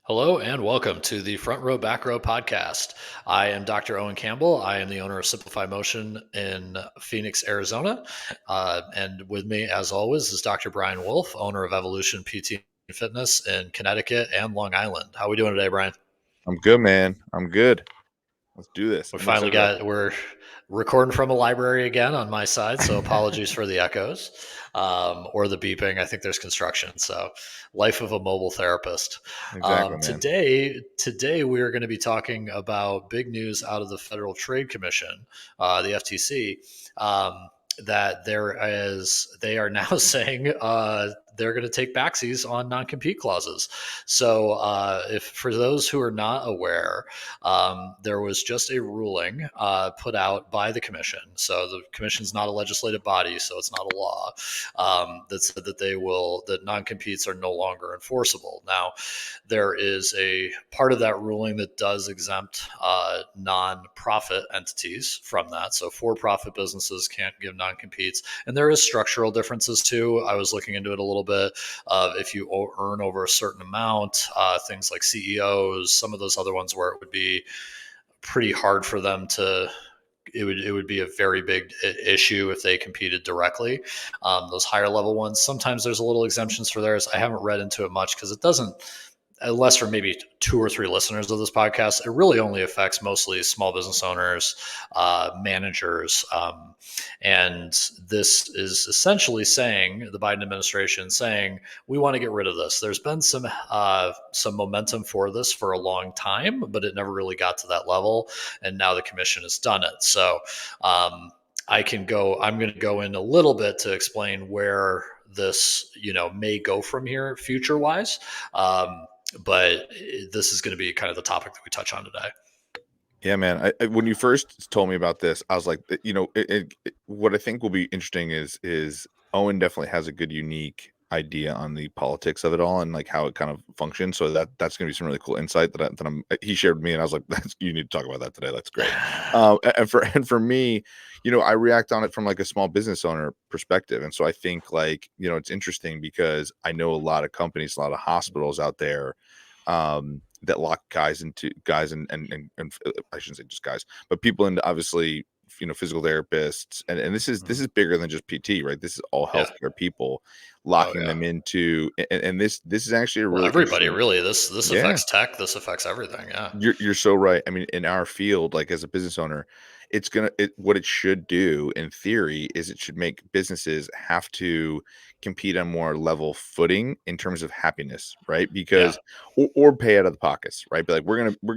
Hello and welcome to the Front Row Back Row podcast. I am Dr. Owen Campbell. I am the owner of Simplify Motion in Phoenix, Arizona. And with me, as always, is Dr. Brian Wolf, owner of Evolution PT and Fitness in Connecticut and Long Island. How are we doing today, Brian? I'm good, man. I'm good. Let's do this. We I'm finally excited. we're recording from a library again on my side, so apologies for the echoes or the beeping. I think there's construction, so life of a mobile therapist. Exactly, man. Today we are going to be talking about big news out of the Federal Trade Commission, the FTC. That they are now saying they're going to take backsies on non-compete clauses. So, if for those who are not aware, there was just a ruling put out by the commission. So the commission is not a legislative body, so it's not a law that said that non-competes are no longer enforceable. Now, there is a part of that ruling that does exempt non-profit entities from that. So for-profit businesses can't give non-competes, and there is structural differences too. I was looking into it a little bit. If you earn over a certain amount, things like CEOs, some of those other ones where it would be pretty hard for them to it would be a very big issue if they competed directly. Those higher level ones, sometimes there's a little exemptions for theirs. I haven't read into it much because it doesn't, unless for maybe two or three listeners of this podcast, it really only affects mostly small business owners, managers. And this is essentially saying, the Biden administration saying, we want to get rid of this. There's been some momentum for this for a long time, but it never really got to that level. And now the commission has done it. So I'm going to go in a little bit to explain where this, may go from here future wise. But this is going to be kind of the topic that we touch on today. Yeah, man. When you first told me about this, I was like, what I think will be interesting is Owen definitely has a good, unique idea on the politics of it all and like how it kind of functions. So that's going to be some really cool insight he shared with me, and I was like, you need to talk about that today. That's great. And for me, I react on it from like a small business owner perspective, and so I think like it's interesting because I know a lot of companies, a lot of hospitals out there that lock guys and I shouldn't say just guys, but people into obviously physical therapists, and this is bigger than just PT, right? This is all Yeah. healthcare people Oh locking yeah. them into, and this is actually a Well, really everybody interesting. really. This Yeah, affects tech. This affects everything. Yeah. you're so right. I mean, in our field, like as a business owner, what it should do in theory is it should make businesses have to compete on more level footing in terms of happiness, right? Yeah. Because or pay out of the pockets, right? Be like,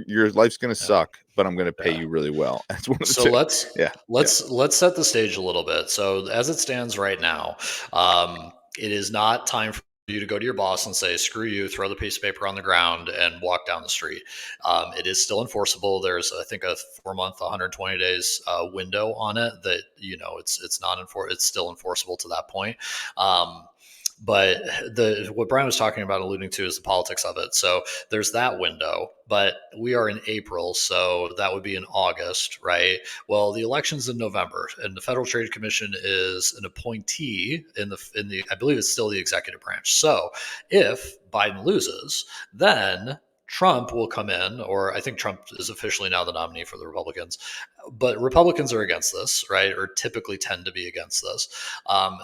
your life's gonna Yeah. suck, but I'm gonna pay Yeah. you really well. That's one of the So two. Yeah, yeah. let's set the stage a little bit. So as it stands right now, it is not time for you to go to your boss and say screw you, throw the piece of paper on the ground and walk down the street. It is still enforceable. There's, I think, a 4 month 120 days window on it that it's still enforceable to that point. Um, but what Brian was talking about, alluding to, is the politics of it. So there's that window, but we are in April, so that would be in August, right? Well, the election's in November, and the Federal Trade Commission is an appointee in the I believe it's still the executive branch. So if Biden loses, then Trump will come in, or I think Trump is officially now the nominee for the Republicans, but Republicans are against this, right? Or typically tend to be against this.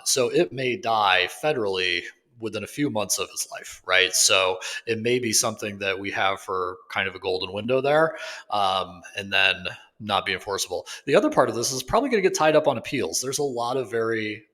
So it may die federally within a few months of his life, right? So it may be something that we have for kind of a golden window there, and then not be enforceable. The other part of this is probably going to get tied up on appeals. There's a lot of very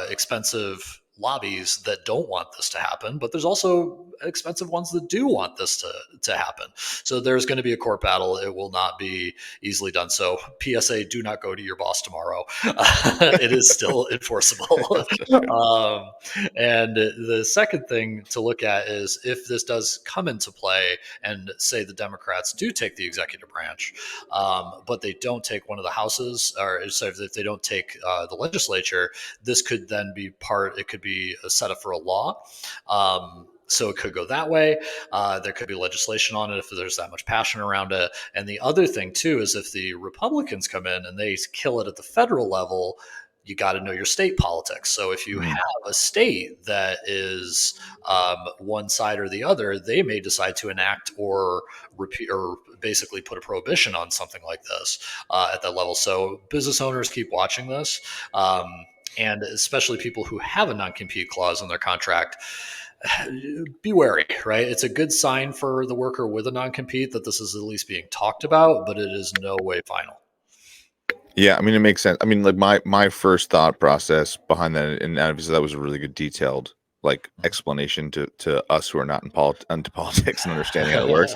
expensive lobbies that don't want this to happen, but there's also expensive ones that do want this to happen. So there's going to be a court battle. It will not be easily done. So PSA, do not go to your boss tomorrow. It is still enforceable. um, and the second thing to look at is if this does come into play and say the Democrats do take the executive branch, but they don't take one of the houses, or so if they don't take the legislature, this could then be it could be a setup for a law. So it could go that way. There could be legislation on it if there's that much passion around it. And the other thing, too, is if the Republicans come in and they kill it at the federal level, you got to know your state politics. So if you Mhm. have a state that is one side or the other, they may decide to enact or repeat or basically put a prohibition on something like this at that level. So business owners keep watching this. And especially people who have a non-compete clause in their contract, be wary, right? It's a good sign for the worker with a non-compete that this is at least being talked about, but it is no way final. Yeah, I mean, it makes sense. I mean, like my first thought process behind that, and obviously that was a really good detailed like explanation to us who are not into politics and understanding how it works.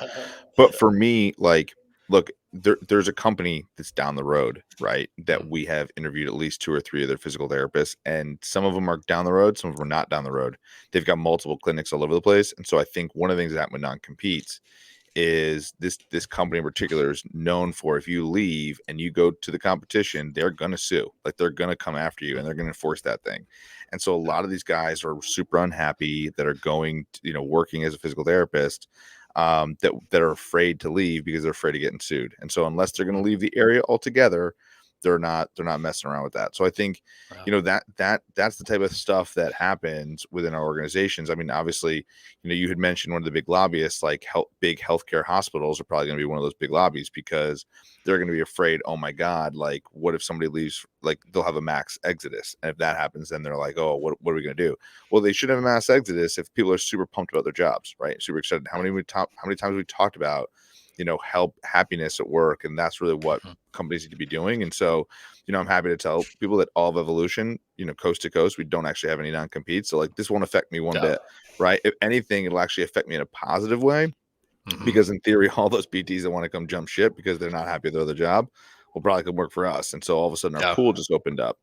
But for me, like, look, there's a company that's down the road, right? That we have interviewed at least 2 or 3 of their physical therapists, and some of them are down the road, some of them are not down the road. They've got multiple clinics all over the place, and so I think one of the things that happen with non-competes is this company in particular is known for, if you leave and you go to the competition, they're gonna sue. Like, they're gonna come after you and they're gonna enforce that thing. And so a lot of these guys are super unhappy that are going to, working as a physical therapist, that are afraid to leave because they're afraid of getting sued. And so unless they're gonna leave the area altogether, they're not messing around with that. So I think, that's the type of stuff that happens within our organizations. I mean, obviously, you had mentioned one of the big lobbyists, like big healthcare hospitals are probably going to be one of those big lobbies because they're going to be afraid, oh my God, like what if somebody leaves, like they'll have a max exodus. And if that happens, then they're like, oh, what are we going to do? Well, they should have a mass exodus if people are super pumped about their jobs, right? Super excited. How many times we talked about, help happiness at work. And that's really what companies need to be doing. And so, I'm happy to tell people that all of Evolution, coast to coast, we don't actually have any non-compete. So like this won't affect me one Yeah. bit, right? If anything, it'll actually affect me in a positive way Mm-hmm. because in theory, all those PTs that want to come jump ship because they're not happy with their other job will probably come work for us. And so all of a sudden our Yeah. pool just opened up.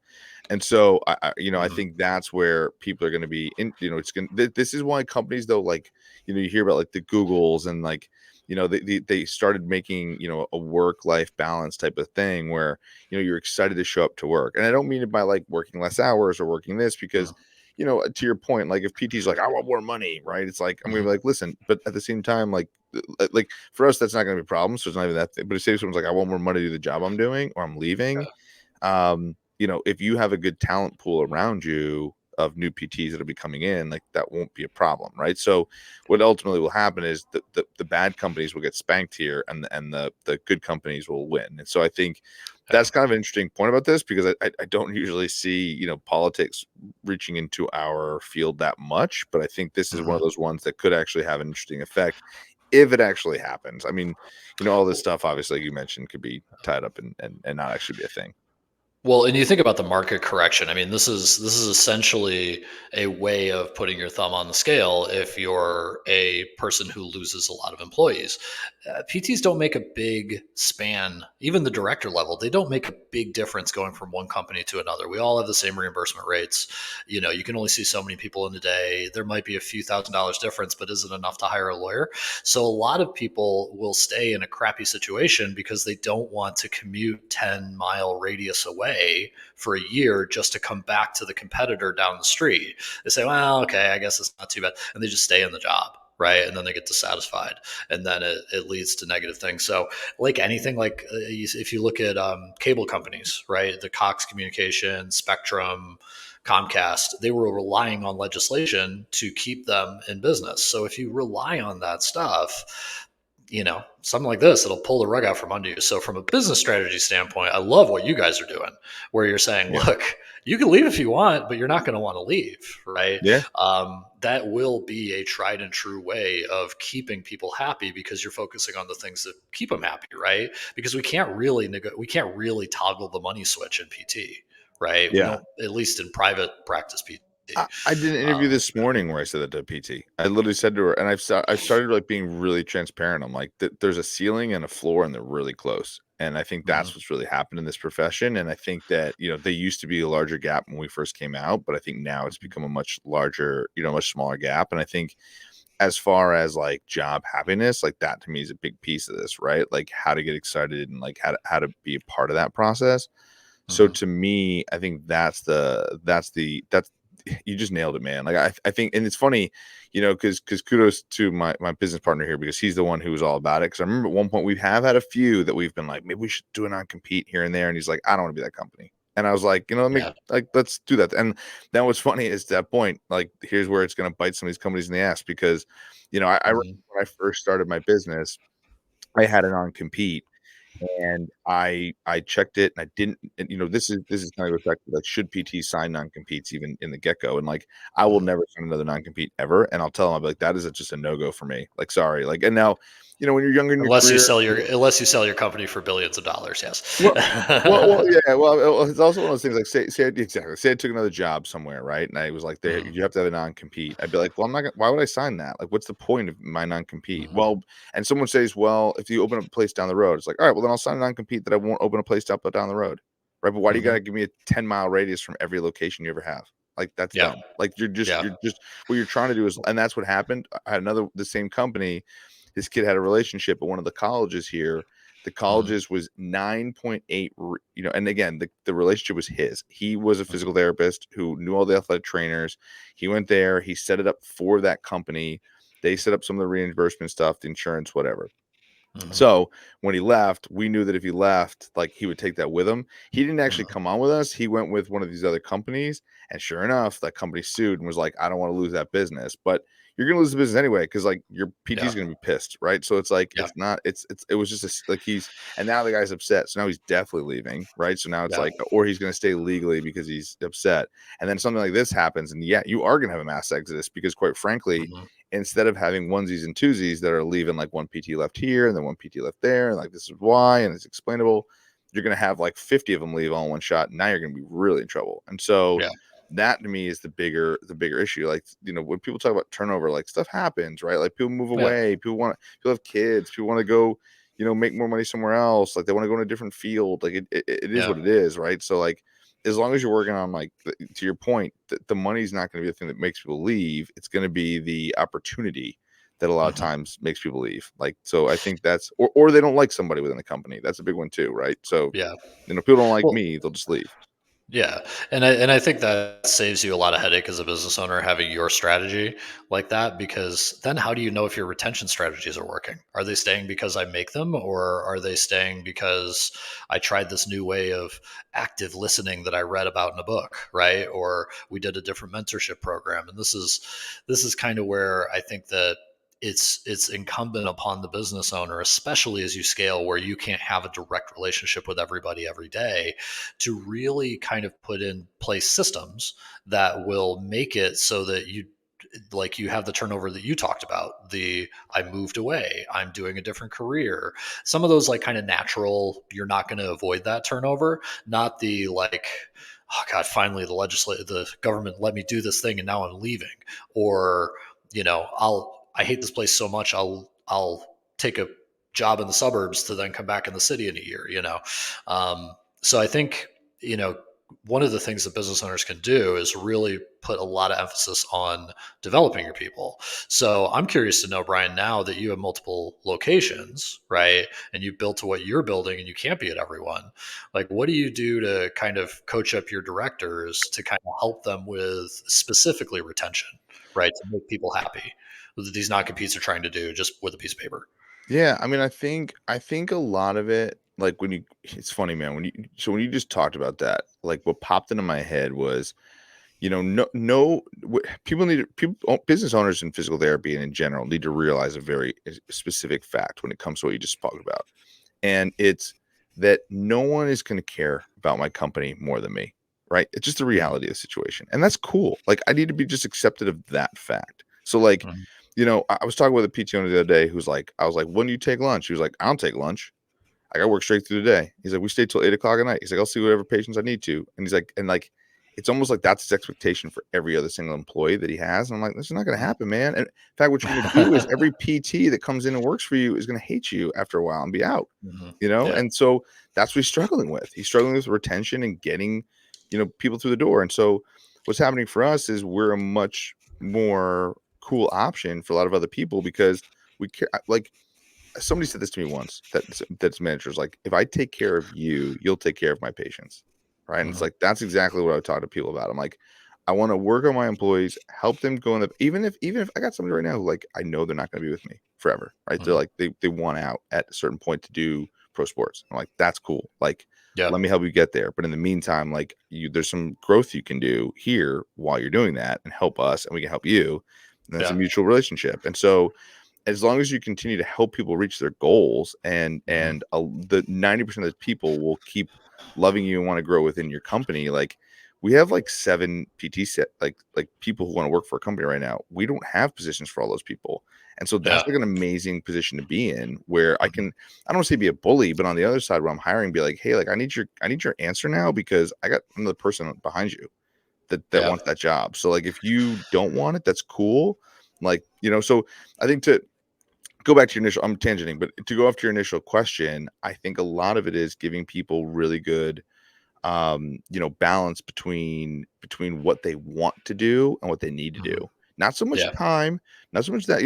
And so I Mm-hmm. think that's where people are going to be in, it's going to, this is why companies though, like, you hear about like the Googles and like, they started making, a work-life balance type of thing where, you're excited to show up to work. And I don't mean it by like working less hours or working this because, to your point, like if PT's like, I want more money, right? It's like, I'm going to Mm-hmm. be like, listen, but at the same time, like for us, that's not going to be a problem. So it's not even that thing. But if say someone's like, I want more money to do the job I'm doing or I'm leaving, if you have a good talent pool around you of new PTs that'll be coming in, like that won't be a problem, right? So what ultimately will happen is the bad companies will get spanked here and the good companies will win. And so I think Yeah. that's kind of an interesting point about this because I don't usually see, politics reaching into our field that much, but I think this is one Mm-hmm. of those ones that could actually have an interesting effect if it actually happens. I mean, all this stuff, obviously, like you mentioned, could be tied up and not actually be a thing. Well, and you think about the market correction. I mean, this is essentially a way of putting your thumb on the scale if you're a person who loses a lot of employees. PTs don't make a big span, even the director level. They don't make a big difference going from one company to another. We all have the same reimbursement rates. You can only see so many people in a day. There might be a few $1,000s difference, but is it enough to hire a lawyer? So a lot of people will stay in a crappy situation because they don't want to commute 10-mile radius away for a year just to come back to the competitor down the street. They say, well, okay, I guess it's not too bad. And they just stay in the job. Right. And then they get dissatisfied. And then it leads to negative things. So, like anything, like if you look at cable companies, right, the Cox Communication, Spectrum, Comcast, they were relying on legislation to keep them in business. So if you rely on that stuff, something like this, it'll pull the rug out from under you. So from a business strategy standpoint, I love what you guys are doing, where you're saying, Yeah. look, you can leave if you want, but you're not going to want to leave, right? Yeah. That will be a tried and true way of keeping people happy because you're focusing on the things that keep them happy, right? Because we can't really toggle the money switch in PT, right? We Yeah. don't, at least in private practice PT. I did an interview this morning where I said that to PT. I literally said to her, and I've started like being really transparent. I'm like, there's a ceiling and a floor, and they're really close. And I think Mhm. that's what's really happened in this profession. And I think that they used to be a larger gap when we first came out, but I think now it's become a much larger, much smaller gap. And I think as far as like job happiness, like that to me is a big piece of this, right? Like how to get excited and like how to be a part of that process. So Mhm. to me, I think that's you just nailed it, man. Like I think, and it's funny, because kudos to my business partner here because he's the one who was all about it. Because I remember at one point we have had a few that we've been like, maybe we should do a non compete here and there, and he's like, I don't want to be that company. And I was like, Yeah. let's do that. And then what's funny is that point, like, here's where it's going to bite some of these companies in the ass because, I remember Mhm. when I first started my business, I had a non-compete and I checked it and I didn't, and this is kind of effective. Like, should PT sign non-competes even in the get-go? And like, I will Mhm. never sign another non-compete ever. And I'll tell them, I'll be like, that is just a no-go for me. Like, sorry. Like, and now, when you're younger in your career, Unless you sell your company for billions of dollars, yes. well, well, yeah. Well, it's also one of those things like say I took another job somewhere, right? And I was like, Mhm. you have to have a non-compete. I'd be like, well, I'm not gonna, why would I sign that? Like, what's the point of my non-compete? Mhm. Well, and someone says, well, if you open up a place down the road, it's like, all right, well, then I'll sign a non-compete that I won't open a place up down the road. Right. But why do you Mhm. gotta give me a 10-mile radius from every location you ever have? Like, that's Yeah. dumb. Like, Yeah. you're just what you're trying to do is, and that's what happened. I had the same company. This kid had a relationship at one of the colleges here. The Mhm. colleges was 9.8, and again, the relationship was his. He was a Mhm. physical therapist who knew all the athletic trainers. He went there, he set it up for that company. They set up some of the reimbursement stuff, the insurance, whatever. Mhm. So when he left, we knew that if he left, like, he would take that with him. He didn't actually Mhm. come on with us. He went with one of these other companies, and sure enough, that company sued and was like, "I don't want to lose that business, but you're gonna lose the business anyway because like your PT Yeah. is gonna be pissed, right?" So it's like Yeah. it's not. It was just like and now the guy's upset. So now he's definitely leaving, right? So now it's Yeah. like, or he's gonna stay legally because he's upset, and then something like this happens, and yeah, you are gonna have a mass exodus because quite frankly, Mhm. instead of having onesies and twosies that are leaving like one PT left here and then one PT left there, and like this is why, and it's explainable, you're going to have like 50 of them leave all in one shot. And now you're going to be really in trouble. And so Yeah. that to me is the bigger issue. Like, when people talk about turnover, like stuff happens, right? Like people move Yeah. away, people have kids, people want to go, make more money somewhere else. Like they want to go in a different field. Like it is Yeah. what it is, right? So like, as long as you're working on, like, to your point, the money's not going to be the thing that makes people leave. It's going to be the opportunity that a lot of Mhm. times makes people leave. Like, so I think that's, or they don't like somebody within the company. That's a big one too, right? So, Yeah. people don't like Well, me, they'll just leave. yeah, and I think that saves you a lot of headache as a business owner having your strategy like that, because then how do you know if your retention strategies are working? Are they staying because I make them, or are they staying because I tried this new way of active listening that I read about in a book, right? Or we did a different mentorship program, and this is kind of where I think that it's incumbent upon the business owner, especially as you scale where you can't have a direct relationship with everybody every day, to really kind of put in place systems that will make it so that you have the turnover that you talked about. I moved away, I'm doing a different career, some of those like kind of natural, you're not going to avoid that turnover, not the like, oh god, finally the government let me do this thing and now I'm leaving, or I hate this place so much, I'll take a job in the suburbs to then come back in the city in a year. So I think, you know, one of the things that business owners can do is really put a lot of emphasis on developing your people. So I'm curious to know, Brian, now that you have multiple locations, right? And you built to what you're building and you can't be at everyone. Like, what do you do to kind of coach up your directors to kind of help them with specifically retention, right? To make people happy. That these non competes are trying to do just with a piece of paper. Yeah, I mean, I think a lot of it, like, it's funny, man, when you just talked about that, like, what popped into my head was, no, business owners in physical therapy and in general need to realize a very specific fact when it comes to what you just spoke about. And it's that no one is going to care about my company more than me, right? It's just the Mhm. reality of the situation. And that's cool. Like, I need to be just accepted of that fact. So, like, Mhm. I was talking with a PT owner the other day who's like, I was like, when do you take lunch? He was like, I don't take lunch. I work straight through the day. He's like, we stay till 8 o'clock at night. He's like, I'll see whatever patients I need to. And he's like, it's almost like that's his expectation for every other single employee that he has. And I'm like, this is not going to Mhm. happen, man. And in fact, what you're going to do is every PT that comes in and works for you is going to hate you after a while and be out, Mhm. Yeah. And so that's what he's struggling with. He's struggling with retention and getting, people through the door. And so what's happening for us is we're a much more cool option for a lot of other people because we care. Like, somebody said this to me once, that's managers, like, if I take care of you, you'll take care of my patients, right? And it's Mhm. like that's exactly what I talk to people about. I'm like, I want to work on my employees, help them go in the, even if I got somebody right now who, like, I know they're not going to be with me forever, right? They're Mhm. like, they want out at a certain point to do pro sports. I'm like, that's cool. Like, Yeah. Let me help you get there. But in the meantime, like there's some growth you can do here while you're doing that and help us and we can help you. And that's a Yeah. mutual relationship. And so as long as you continue to help people reach their goals and Hmm. the 90% of the people will keep loving you and want to grow within your company. Like we have like 7 PT set like people who want to work for a company right now. We don't have positions for all those people. And so that's Yeah. like an amazing position to be in where Hmm. I don't want to say be a bully, but on the other side where I'm hiring, be like, hey, like I need your answer now because I got another person behind you that Yeah. wants that job. So like if you don't want it, that's cool. Like, so I think to go back to your initial, I'm tangenting, but to go after your initial question, I think a lot of it is giving people really good balance between what they want to do and what they need to do. Hmm. Not so much Yeah. time, not so much that,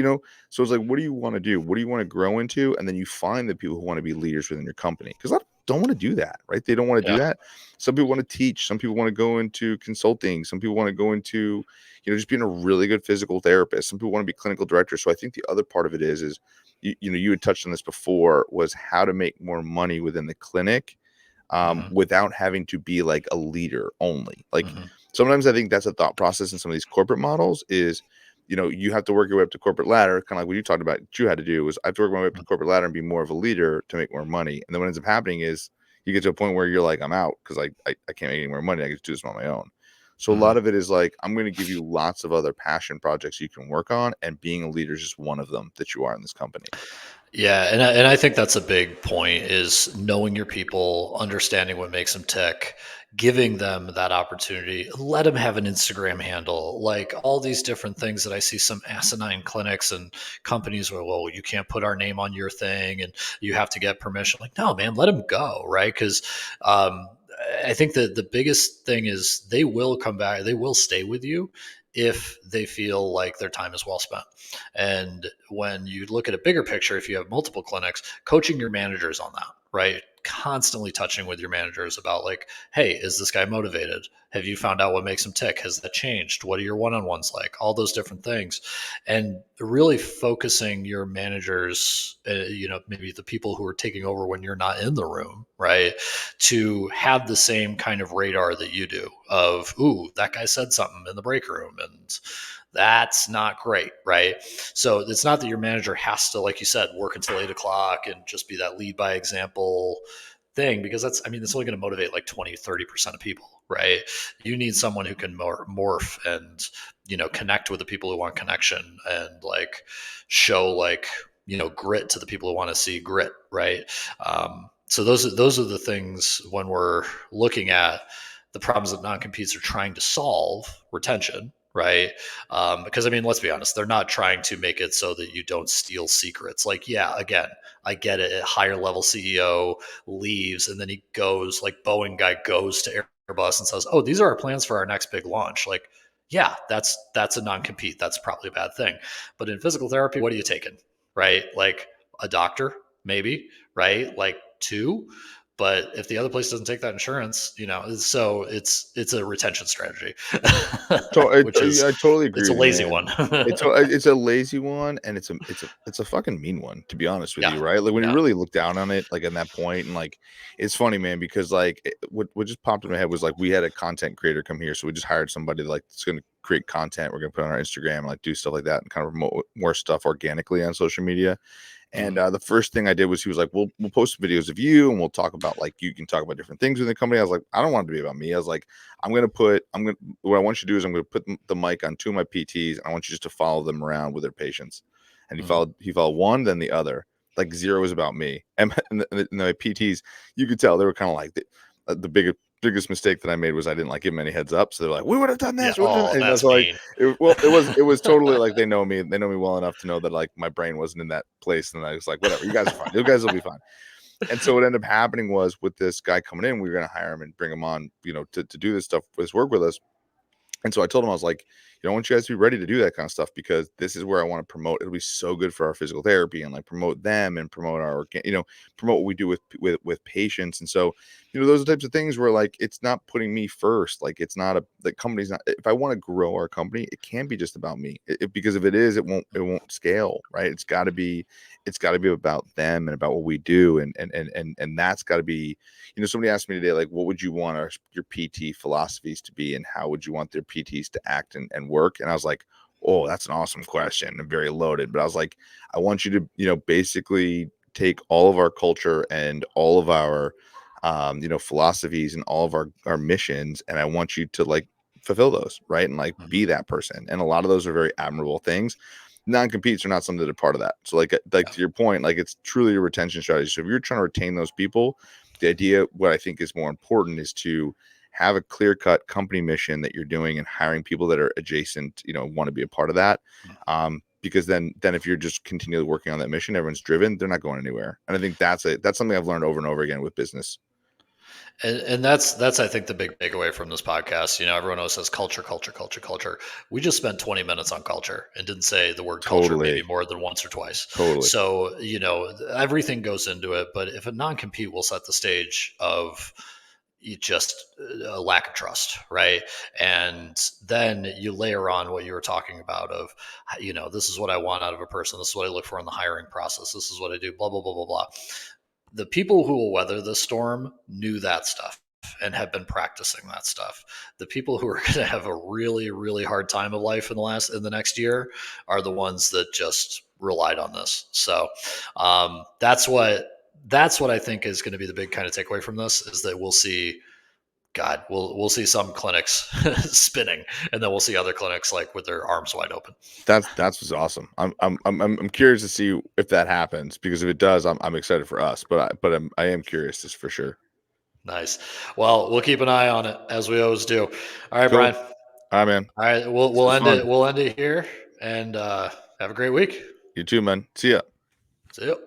so it's like, what do you want to do? What do you want to grow into? And then you find the people who want to be leaders within your company. Because a lot of people don't want to do that, right? They don't want to do Yeah. that. Some people want to teach, some people want to go into consulting, some people want to go into, just being a really good physical therapist, some people want to be clinical directors. So I think the other part of it is you had touched on this before, was how to make more money within the clinic Hmm. without having to be like a leader only. Like Hmm. sometimes I think that's a thought process in some of these corporate models is, you have to work your way up to corporate ladder, kind of like what you talked about, what you had to do was I have to work my way up to corporate ladder and be more of a leader to make more money. And then what ends up happening is you get to a point where you're like, I'm out because I can't make any more money. I can do this on my own. So a Hmm. lot of it is like, I'm going to give you lots of other passion projects you can work on. And being a leader is just one of them that you are in this company. Yeah, and I think that's a big point is knowing your people, understanding what makes them tick, giving them that opportunity. Let them have an Instagram handle, like all these different things that I see some asinine clinics and companies where, well, you can't put our name on your thing and you have to get permission. Like, no, man, let them go, right? Because um, I think that the biggest thing is they will come back, they will stay with you if they feel like their time is well spent. And when you look at a bigger picture, if you have multiple clinics, coaching your managers on that, right? Constantly touching with your managers about like, hey, is this guy motivated? Have you found out what makes him tick? Has that changed? What are your one-on-ones like? All those different things. And really focusing your managers, maybe the people who are taking over when you're not in the room, right? To have the same kind of radar that you do of, ooh, that guy said something in the break room and that's not great, right? So it's not that your manager has to, like you said, work until 8 o'clock and just be that lead by example thing, because it's only going to motivate like 20, 30% of people, right? You need someone who can morph and, connect with the people who want connection and like show like, grit to the people who want to see grit, right? So those are the things when we're looking at the problems that non-competes are trying to solve, retention, right? Because let's be honest, they're not trying to make it so that you don't steal secrets. Like, yeah, again, I get it. A higher level CEO leaves, and then he goes, like Boeing guy goes to Airbus and says, "Oh, these are our plans for our next big launch." Like, yeah, that's a non-compete. That's probably a bad thing. But in physical therapy, what are you taking, right? Like a doctor, maybe, right? Like two. But if the other place doesn't take that insurance, so it's a retention strategy, So which is I totally agree it's a with you, lazy man. one. It's a lazy one, and it's a fucking mean one, to be honest with Yeah, you, right? Like when you yeah. really look down on it, like in that point, and like it's funny, man, because like what just popped in my head was like we had a content creator come here, so we just hired somebody like that's going to create content. We're going to put on our Instagram, and like do stuff like that, and kind of promote more stuff organically on social media. And Mhm. the first thing I did was he was like, we'll post videos of you and we'll talk about like you can talk about different things within the company. I was like, I don't want it to be about me. I was like, what I want you to do is I'm gonna put the mic on 2 of my PTs and I want you just to follow them around with their patients. And Mhm. he followed one, then the other. Like 0 was about me. And my PTs, you could tell they were kind of like the biggest mistake that I made was I didn't like give them any heads up. So they're like, we would have done Yeah. this, we would have done Oh, that. And that's that's like mean. it was totally like they know me. They know me well enough to know that like my brain wasn't in that place. And I was like, whatever, you guys are fine. You guys will be fine. And so what ended up happening was with this guy coming in, we were gonna hire him and bring him on, to do this stuff, this work with us. And so I told him, I was like, I want you guys to be ready to do that kind of stuff, because this is where I want to promote. It'll be so good for our physical therapy, and like promote them and promote our, promote what we do with patients. And so, those are the types of things where like it's not putting me first. Like it's not the company's not. If I want to grow our company, it can't be just about me. Because if it is, it won't scale, right? It's got to be about them and about what we do, and that's got to be. Somebody asked me today, like, what would you want your PT philosophies to be, and how would you want their PTs to act and work? And I was like, oh, that's an awesome question and very loaded. But I was like, I want you to, basically take all of our culture and all of our, philosophies and all of our missions, and I want you to like fulfill those, right? And like Mhm. be that person. And a lot of those are very admirable things. Non-competes are not something that are part of that. So like Yeah. to your point, like it's truly a retention strategy. So if you're trying to retain those people, the idea, what I think is more important, is to have a clear-cut company mission that you're doing, and hiring people that are adjacent, want to be a part of that. Because then if you're just continually working on that mission, everyone's driven, they're not going anywhere. And I think that's something I've learned over and over again with business. And that's I think the big takeaway from this podcast. Everyone always says culture, culture, culture, culture. We just spent 20 minutes on culture and didn't say the word culture maybe Totally. more than once or twice. Totally. So, everything goes into it. But if a non-compete will set the stage of just a lack of trust, right? And then you layer on what you were talking about of, this is what I want out of a person. This is what I look for in the hiring process. This is what I do, blah, blah, blah, blah, blah. The people who will weather the storm knew that stuff and have been practicing that stuff. The people who are going to have a really, really hard time of life in the next year are the ones that just relied on this. So that's what I think is going to be the big kind of takeaway from this, is that we'll see. God, we'll see some clinics spinning, and then we'll see other clinics like with their arms wide open. That's what's awesome. I'm curious to see if that happens, because if it does, I'm excited for us. I am curious, just for sure. Nice. Well, we'll keep an eye on it as we always do. All right, Cool. Brian. All right, man. All right, we'll This we'll was end fun. it. We'll end it here, and have a great week. You too, man. See ya. See you.